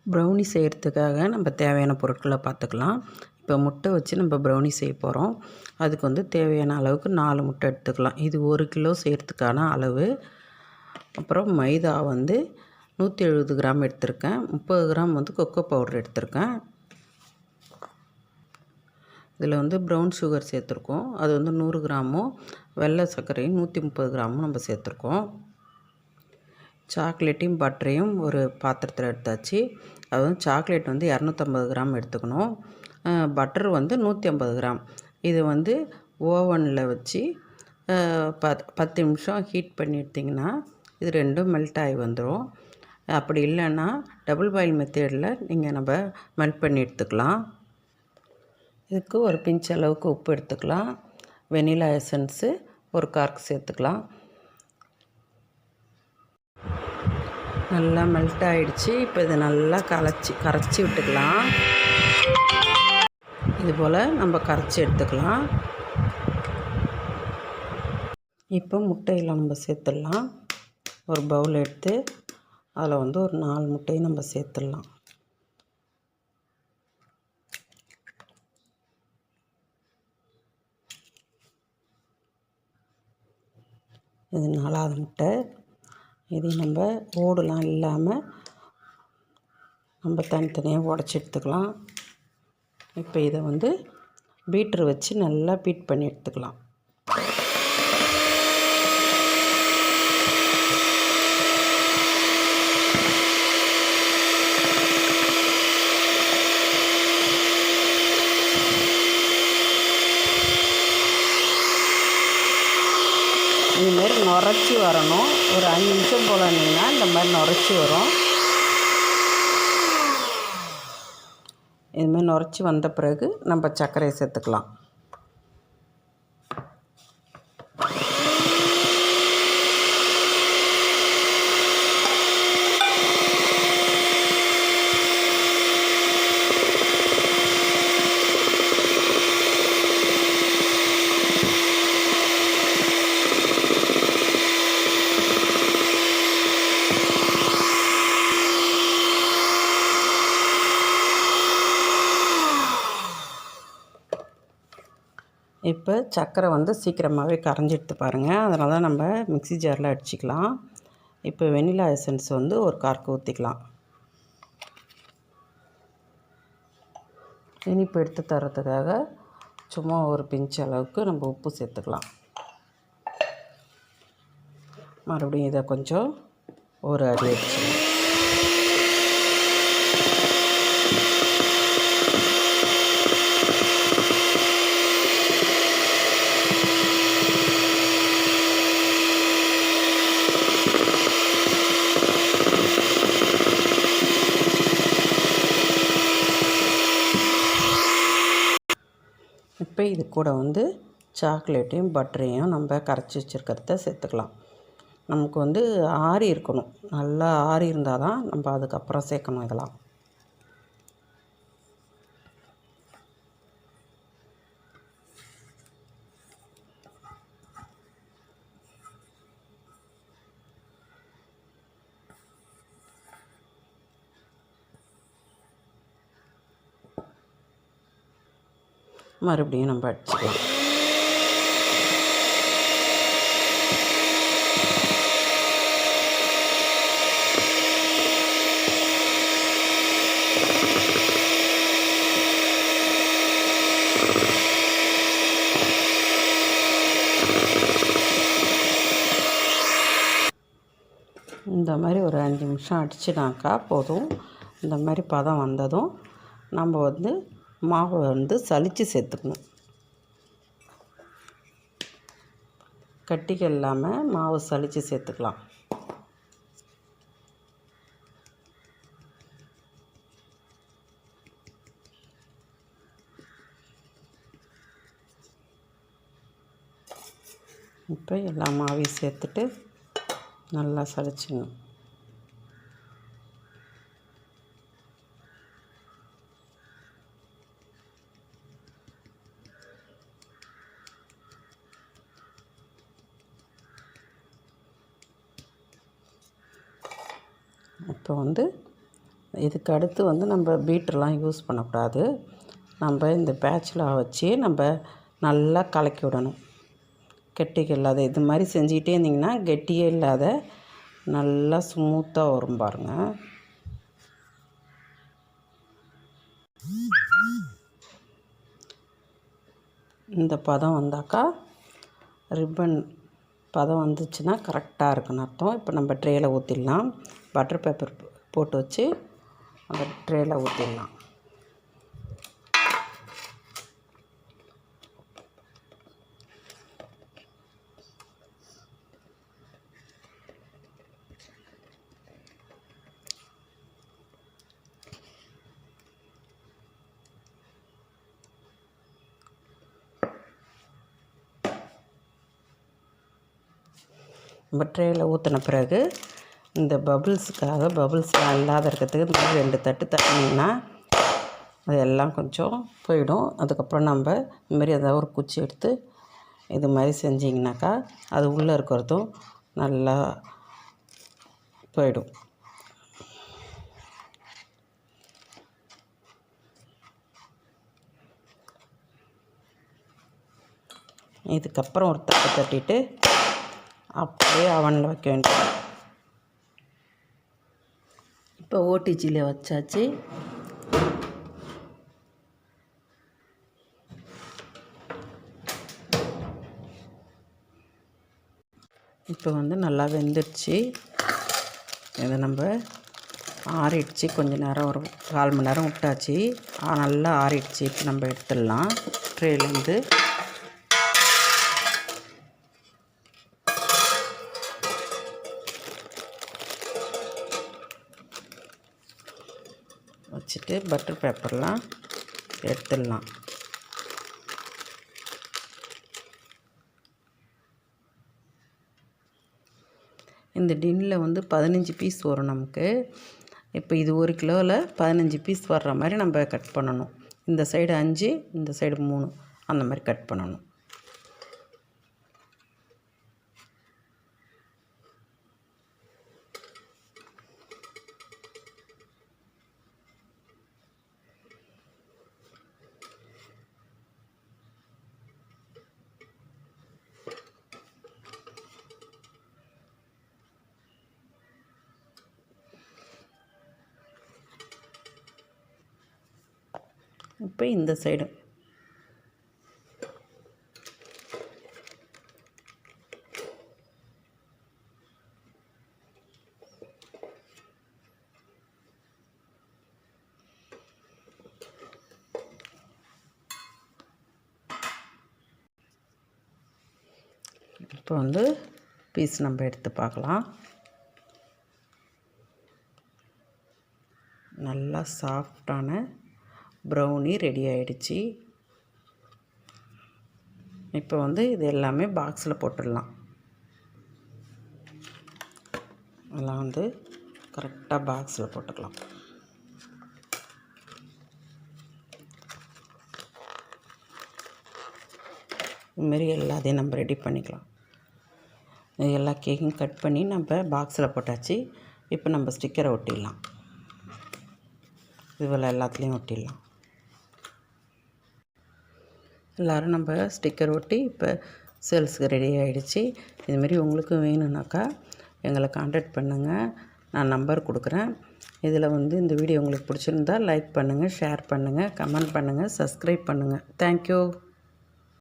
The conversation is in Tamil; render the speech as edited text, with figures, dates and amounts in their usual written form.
ப்ரௌனி செய்கிறதுக்காக நம்ம தேவையான பொருட்களை பார்த்துக்கலாம். இப்போ முட்டை வச்சு நம்ம ப்ரௌனி செய்ய போகிறோம். அதுக்கு வந்து தேவையான அளவுக்கு 4 முட்டை எடுத்துக்கலாம். இது 1 கிலோ செய்கிறதுக்கான அளவு. அப்புறம் மைதா வந்து 170 கிராம் எடுத்திருக்கேன். 30 கிராம் வந்து கொக்கோ பவுடர் எடுத்திருக்கேன். இதில் வந்து ப்ரௌன் சுகர் சேர்த்துருக்கோம். அது வந்து 100 கிராமும், வெள்ளை சர்க்கரையும் 130 கிராமும் நம்ம சேர்த்துருக்கோம். சாக்லேட்டையும் பட்டரையும் ஒரு பாத்திரத்தில் எடுத்தாச்சு. அது வந்து சாக்லேட் வந்து 250 கிராம் எடுத்துக்கணும். பட்டர் வந்து 150 கிராம். இது வந்து ஓவனில் வச்சு 10 நிமிஷம் ஹீட் பண்ணி எடுத்திங்கன்னா இது ரெண்டும் மெல்ட் ஆகி வந்துடும். அப்படி இல்லைன்னா டபுள் பாயில் மெத்தடில் நம்ம மெல்ட் பண்ணி எடுத்துக்கலாம். இதுக்கு ஒரு பிஞ்ச் அளவுக்கு உப்பு எடுத்துக்கலாம். வெனிலா எசன்ஸு ஒரு கார்க் சேர்த்துக்கலாம். நல்லா மெல்ட் ஆகிடுச்சு. இப்போ இதை நல்லா கரைச்சி விட்டுக்கலாம். இதுபோல் நம்ம கரைச்சி எடுத்துக்கலாம். இப்போ முட்டையில் நம்ம சேர்த்துடலாம். ஒரு பவுல் எடுத்து அதில் வந்து ஒரு 4 முட்டையை நம்ம சேர்த்துடலாம். இது 4வது முட்டை. இது நம்ம ஓடுலாம் இல்லாமல் நம்ம தனித்தனியாக உடச்சி எடுத்துக்கலாம். இப்போ இதை வந்து பீட்ரு வச்சு நல்லா பீட் பண்ணி எடுத்துக்கலாம். இதுமாரி நுரைச்சி வரணும். ஒரு 5 நிமிஷம் போல் இருந்தீங்கன்னா இந்த மாதிரி நுரைச்சி வரும். இதுமாதிரி நுரைச்சி வந்த பிறகு நம்ம சர்க்கரையை சேர்த்துக்கலாம். இப்போ சர்க்கரை வந்து சீக்கிரமாகவே கரைஞ்சிடுத்து பாருங்கள். அதனால தான் நம்ம மிக்ஸி ஜாரில் அடிச்சிக்கலாம். இப்போ வெனிலா எசன்ஸ் வந்து ஒரு கார்க்கு ஊற்றிக்கலாம். இனிப்பு எடுத்து தரத்துக்காக சும்மா ஒரு பிஞ்ச் அளவுக்கு நம்ம உப்பு சேர்த்துக்கலாம். மறுபடியும் இதை கொஞ்சம் ஒரு அடி அடிச்சிடலாம். இப்போ இது கூட வந்து சாக்லேட்டையும் பட்டரையும் நம்ம கரைச்சி வச்சுருக்கிறத சேர்த்துக்கலாம். நமக்கு வந்து ஆறி இருக்கணும். நல்லா ஆறி இருந்தால் தான் நம்ம அதுக்கப்புறம் சேர்க்கணும். இதெல்லாம் மறுபடியும் நம்ம அடிச்சுக்கலாம். இந்த மாதிரி ஒரு 5 நிமிஷம் அடிச்சுனாக்கா போதும். இந்த மாதிரி பதம் வந்ததும் நம்ம வந்து மாவை வந்து சலித்து சேர்த்துக்கணும். கட்டிகள் இல்லாமல் மாவு சலித்து சேர்த்துக்கலாம். இப்போ எல்லா மாவையும் சேர்த்துட்டு நல்லா சலிச்சிடணும். இப்போ வந்து இதுக்கு அடுத்து வந்து நம்ம பீட்டர்லாம் யூஸ் பண்ணக்கூடாது. நம்ம இந்த பேட்சில் வச்சு நம்ம நல்லா கலக்கி விடணும். கெட்டிக்கு இல்லாத இது மாதிரி செஞ்சுக்கிட்டே இருந்திங்கன்னா கெட்டியே இல்லாத நல்லா ஸ்மூத்தாக வரும் பாருங்கள். இந்த பதம் வந்தாக்கா ரிப்பன் பதம் வந்துச்சுன்னா கரெக்டாக இருக்குன்னு அர்த்தம். இப்போ நம்ம ட்ரேயில் ஊற்றிடலாம். பட்டர் பேப்பர் போட்டு வச்சு அந்த ட்ரேயில் ஊற்றிடலாம். நம்ம ட்ரேயில் ஊற்றின பிறகு இந்த பபுள்ஸுக்காக பபுள்ஸ்லாம் இல்லாத இருக்கிறதுக்கு இந்த மாதிரி 2 தட்டு தட்டினீங்கன்னா அது எல்லாம் கொஞ்சம் போயிடும். அதுக்கப்புறம் நம்ம இதுமாரி ஏதாவது ஒரு குச்சி எடுத்து இது மாதிரி செஞ்சிங்கனாக்கா அது உள்ளே இருக்கிறதும் நல்லா போயிடும். இதுக்கப்புறம் ஒரு தட்டு தட்டிட்டு அப்படியே அவனில் வைக்க வேண்டியது. இப்போ ஓடிஜியில் வச்சாச்சு. இப்போ வந்து நல்லா வெந்துடுச்சு. இதை நம்ம ஆறிடுச்சு. கொஞ்சம் நேரம் ஒரு 1/4 மணி நேரம் விட்டாச்சு. நல்லா ஆறிடுச்சு. இப்போ நம்ம எடுத்துடலாம் ட்ரேலேருந்து. வச்சுட்டு பட்டர் பேப்பர்லாம் எடுத்துடலாம். இந்த டின்னில் வந்து 15 பீஸ் வரும் நமக்கு. இப்போ இது 1 கிலோவில் 15 பீஸ் வர்ற மாதிரி நம்ம கட் பண்ணணும். இந்த சைடு 5, இந்த சைடு 3 அந்த மாதிரி கட் பண்ணணும். இப்போ இந்த சைடு இப்போ வந்து பீஸ் நம்ம எடுத்து பார்க்கலாம். நல்லா சாஃப்டான ப்ரௌனி ரெடி ஆகிடுச்சு. இப்போ வந்து இது எல்லாமே பாக்ஸில் போட்டுடலாம். எல்லாம் வந்து கரெக்டாக பாக்ஸில் போட்டுக்கலாம். இதுமாரி எல்லாத்தையும் நம்ம ரெடி பண்ணிக்கலாம். எல்லா கேக்கும் கட் பண்ணி நம்ம பாக்ஸில் போட்டாச்சு. இப்போ நம்ம ஸ்டிக்கரை ஒட்டிடலாம். இதுபோல் எல்லாத்துலேயும் ஒட்டிடலாம். எல்லோரும் நம்ம ஸ்டிக்கர் ஒட்டி இப்போ சேல்ஸுக்கு ரெடி ஆகிடுச்சு. இதுமாரி உங்களுக்கும் வேணும்னாக்கா எங்களை கான்டாக்ட் பண்ணுங்கள். நான் நம்பர் கொடுக்குறேன். இதில் வந்து இந்த வீடியோ உங்களுக்கு பிடிச்சிருந்தா லைக் பண்ணுங்கள், ஷேர் பண்ணுங்கள், கமெண்ட் பண்ணுங்கள், சப்ஸ்கிரைப் பண்ணுங்கள். தேங்க்யூ.